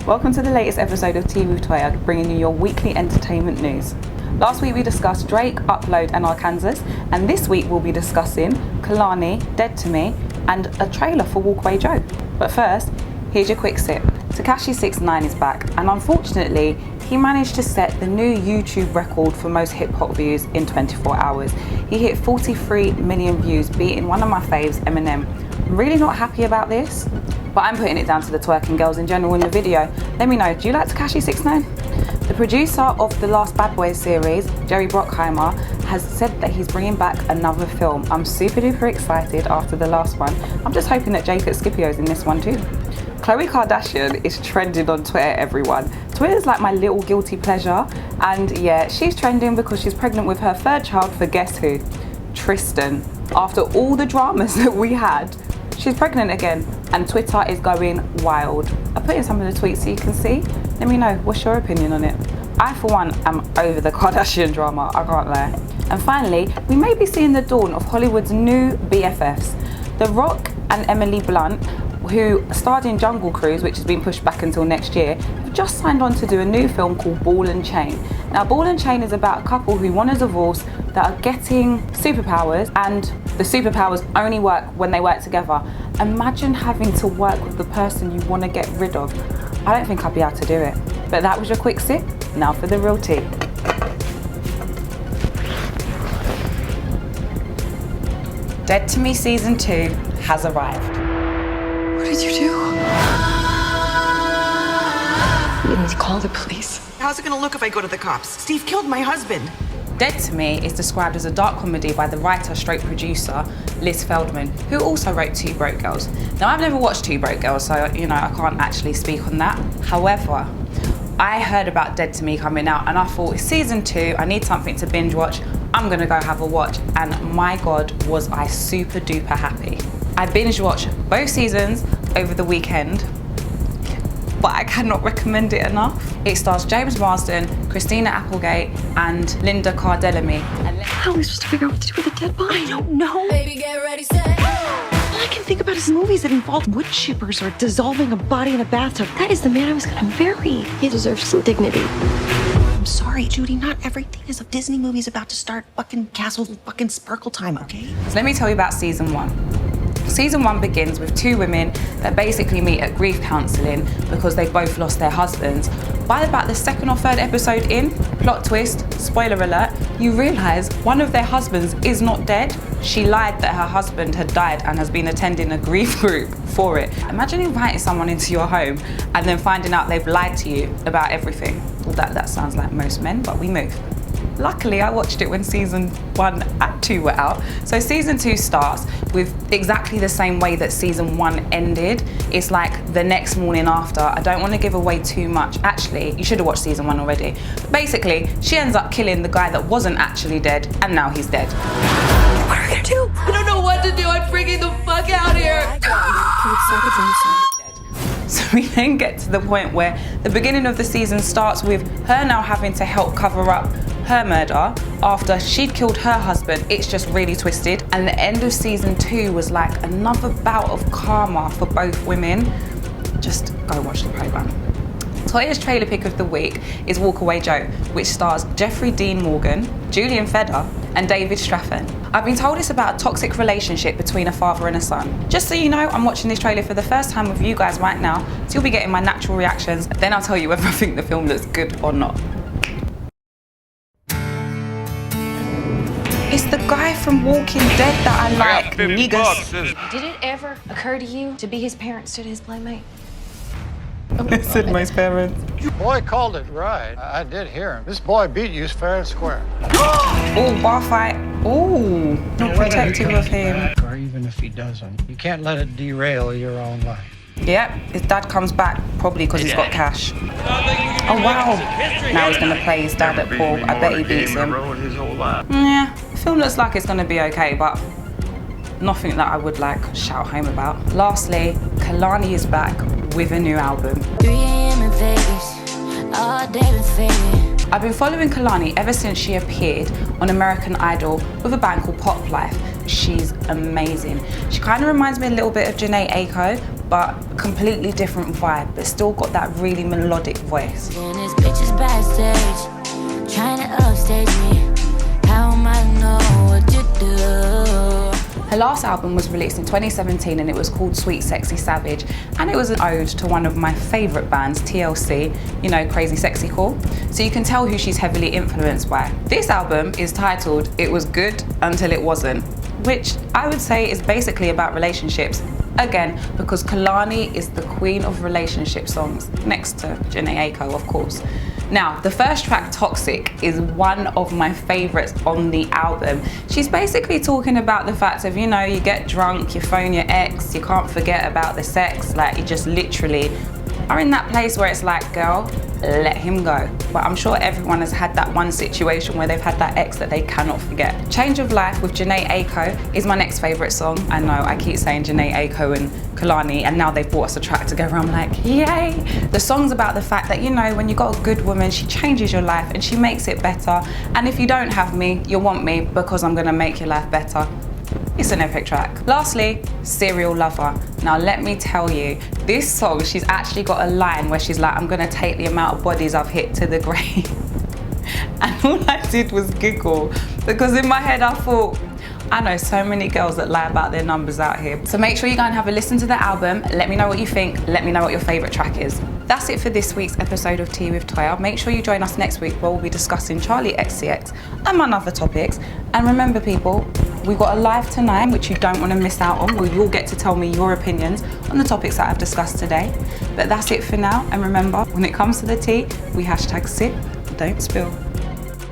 Welcome to the latest episode of Tea with Toya, bringing you your weekly entertainment news. Last week we discussed Drake, Upload and Arkansas, and this week we'll be discussing Kehlani, Dead to Me, and a trailer for Walkaway Joe. But first, here's your quick sip. Tekashi 6ix9ine is back, and unfortunately, he managed to set the new YouTube record for most hip-hop views in 24 hours. He hit 43 million views, beating one of my faves, Eminem. I'm really not happy about this, but I'm putting it down to the twerking girls in general in the video. Let me know, do you like Tekashi 6ix9ine? The producer of the last Bad Boys series, Jerry Bruckheimer, has said that he's bringing back another film. I'm super duper excited after the last one. I'm just hoping that Jacob Scipio's in this one too. Khloe Kardashian is trending on Twitter, everyone. Twitter's like my little guilty pleasure, and yeah, she's trending because she's pregnant with her third child for guess who? Tristan. After all the dramas that we had, she's pregnant again, and Twitter is going wild. I put in some of the tweets so you can see. Let me know, what's your opinion on it? I, for one, am over the Kardashian drama, I can't lie. And finally, we may be seeing the dawn of Hollywood's new BFFs. The Rock and Emily Blunt, who starred in Jungle Cruise, which has been pushed back until next year, have just signed on to do a new film called Ball and Chain. Now, Ball and Chain is about a couple who want a divorce that are getting superpowers, and the superpowers only work when they work together. Imagine having to work with the person you want to get rid of. I don't think I'd be able to do it. But that was your quick sip. Now for the real tea. Dead to Me Season 2 has arrived. What did you do? We need to call the police. How's it gonna look if I go to the cops? Steve killed my husband. Dead to Me is described as a dark comedy by the writer/producer Liz Feldman, who also wrote Two Broke Girls. Now, I've never watched Two Broke Girls, so I can't actually speak on that. However, I heard about Dead to Me coming out, and I thought, it's season 2, I need something to binge watch. I'm gonna go have a watch, and my God, was I super duper happy. I binge watched both seasons over the weekend, but I cannot recommend it enough. It stars James Marsden, Christina Applegate, and Linda Cardellini. How are we supposed to figure out what to do with a dead body? I don't know. Baby, get ready, set. All I can think about is movies that involve wood chippers or dissolving a body in a bathtub. That is the man I was gonna marry. He deserves some dignity. I'm sorry, Judy, not everything is a Disney movie's about to start fucking castle fucking sparkle time, okay? So let me tell you about season 1. Season 1 begins with two women that basically meet at grief counselling because they both lost their husbands. By about the second or third episode in, plot twist, spoiler alert, you realise one of their husbands is not dead. She lied that her husband had died and has been attending a grief group for it. Imagine inviting someone into your home and then finding out they've lied to you about everything. Well, that sounds like most men, but we move. Luckily, I watched it when season 1 and 2 were out. So season 2 starts with exactly the same way that season 1 ended. It's like the next morning after. I don't want to give away too much. Actually, you should have watched season 1 already. Basically, she ends up killing the guy that wasn't actually dead, and now he's dead. What are we gonna do? I don't know what to do. I'm freaking the fuck out here. So we then get to the point where the beginning of the season starts with her now having to help cover up her murder after she'd killed her husband. It's just really twisted. And the end of season 2 was like another bout of karma for both women. Just go watch the programme. Toya's trailer pick of the week is Walkaway Joe, which stars Jeffrey Dean Morgan, Julian Fedder, and David Strathairn. I've been told it's about a toxic relationship between a father and a son. Just so you know, I'm watching this trailer for the first time with you guys right now, so you'll be getting my natural reactions, then I'll tell you whether I think the film looks good or not. It's the guy from Walking Dead that I like, niggas. Did it ever occur to you to be his parent instead of his playmate? Said my parents. Boy called it right. I did hear him. This boy beat you fair and square. Oh, bar fight. Oh, not protective of him. Or even if he doesn't, you can't let it derail your own life. Yep, his dad comes back, probably because he's got cash. Oh, wow. Now he's going to play his dad at pool. I bet he beats him. Yeah, the film looks like it's going to be okay, but nothing that I would shout home about. Lastly, Kehlani is back with a new album. 3 a.m. in Vegas, all day with Vegas. I've been following Kehlani ever since she appeared on American Idol with a band called Pop Life. She's amazing. She kind of reminds me a little bit of Jhene Aiko, but completely different vibe, but still got that really melodic voice. And this bitch is backstage, trying to upstage me. How am I to know what to do? Her last album was released in 2017 and it was called Sweet Sexy Savage, and it was an ode to one of my favourite bands, TLC, you know, Crazy Sexy Cool. So you can tell who she's heavily influenced by. This album is titled It Was Good Until It Wasn't, which I would say is basically about relationships. Again, because Kehlani is the queen of relationship songs, next to Jhene Aiko, of course. Now, the first track, Toxic, is one of my favourites on the album. She's basically talking about the fact of, you know, you get drunk, you phone your ex, you can't forget about the sex, like you just literally are in that place where it's like, girl, let him go. But I'm sure everyone has had that one situation where they've had that ex that they cannot forget. Change of Life with Jhene Aiko is my next favourite song. I know, I keep saying Jhene Aiko and Kehlani, and now they've brought us a track together. I'm like, yay! The song's about the fact that, you know, when you got a good woman, she changes your life and she makes it better. And if you don't have me, you'll want me because I'm gonna make your life better. It's an epic track. Lastly, Serial Lover. Now let me tell you, this song, she's actually got a line where she's like, I'm gonna take the amount of bodies I've hit to the grave. And all I did was giggle, because in my head I thought, I know so many girls that lie about their numbers out here. So make sure you go and have a listen to the album. Let me know what you think. Let me know what your favourite track is. That's it for this week's episode of Tea with Toya. Make sure you join us next week where we'll be discussing Charlie XCX, among other topics. And remember people, we've got a live tonight which you don't want to miss out on, where you'll get to tell me your opinions on the topics that I've discussed today. But that's it for now. And remember, when it comes to the tea, we #sip, don't spill.